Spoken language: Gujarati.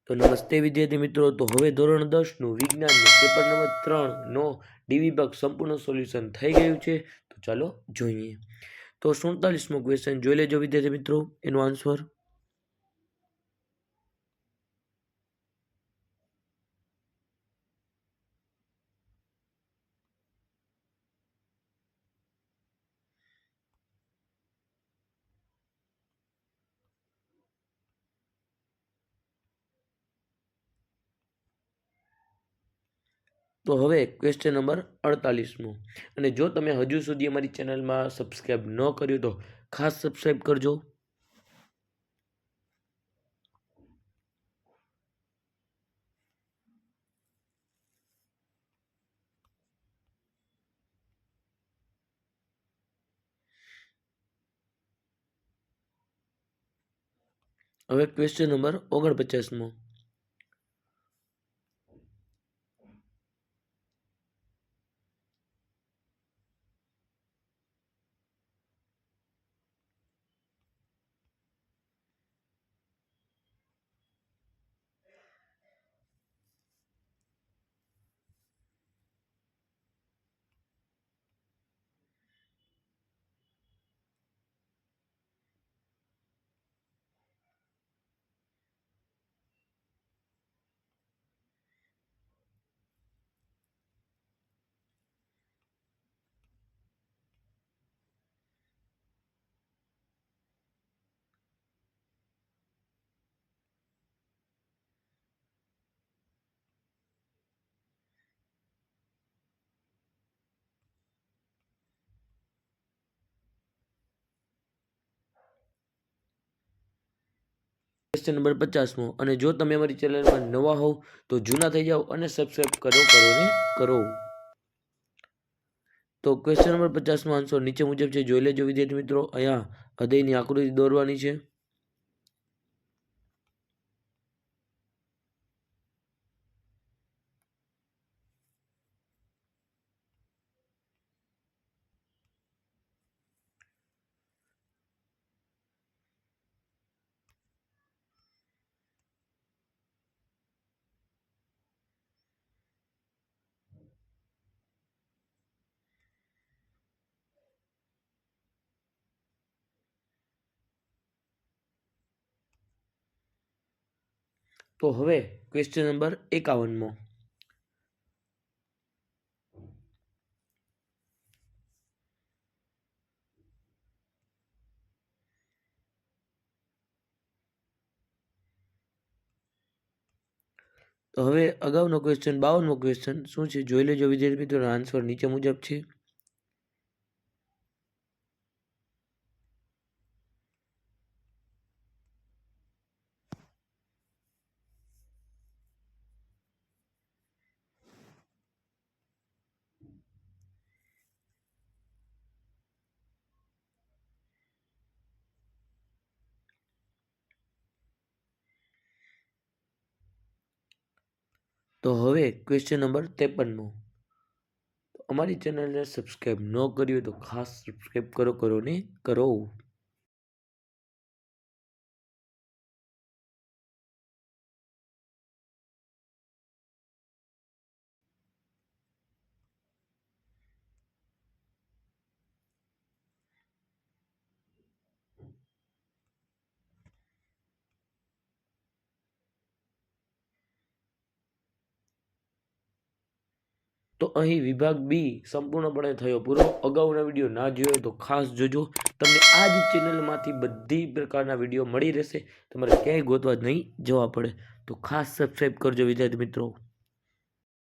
તો નમસ્તે વિદ્યાર્થી મિત્રો, તો હવે ધોરણ 10નું વિજ્ઞાનનું પેપર નંબર 3નો ડી વિભાગ સંપૂર્ણ સોલ્યુશન થઈ ગયું છે. તો ચાલો જોઈએ. તો 47મો ક્વેશ્ચન જોઈ લેજો વિદ્યાર્થી મિત્રો, એનો આન્સર. તો હવે ક્વેશ્ચન નંબર 48મો. અને જો તમે હજુ સુધી અમારી ચેનલમાં સબસ્ક્રાઈબ ન કર્યું તો ખાસ સબસ્ક્રાઈબ કરજો. હવે ક્વેશ્ચન નંબર 49મો. ક્વેશ્ચન નંબર 50મો. અને જો તમે અમારી ચેનલમાં નવા હોવ તો જૂના થઈ જાઓ અને સબસ્ક્રાઈબ કરો. તો ક્વેશ્ચન નંબર 50નો આન્સર નીચે મુજબ છે, જોઈ લેજો વિદ્યાર્થી મિત્રો. અહીંયા હૃદયની આકૃતિ દોરવાની છે. તો હવે ક્વેશ્ચન નંબર 51મો. તો હવે અગાઉનો ક્વેશ્ચન 52મો ક્વેશ્ચન શું છે, જોઈ લેજો વિદ્યાર્થી મિત્રો. આન્સર નીચે મુજબ છે. તો હવે ક્વેશ્ચન નંબર 53મો. અમારી ચેનલને સબસ્ક્રાઈબ ન કર્યું તો ખાસ સબસ્ક્રાઈબ કરો. તો અહીં વિભાગ બી સંપૂર્ણપણે થયો પૂરો. અગાઉના વિડીયો ના જોયો તો ખાસ જોજો. તમને આ જ ચેનલમાંથી બધી પ્રકારના વિડીયો મળી રહેશે. તમારે ક્યાંય ગોતવા નહીં જવા પડે. તો ખાસ સબસ્ક્રાઈબ કરજો વિદ્યાર્થી મિત્રો.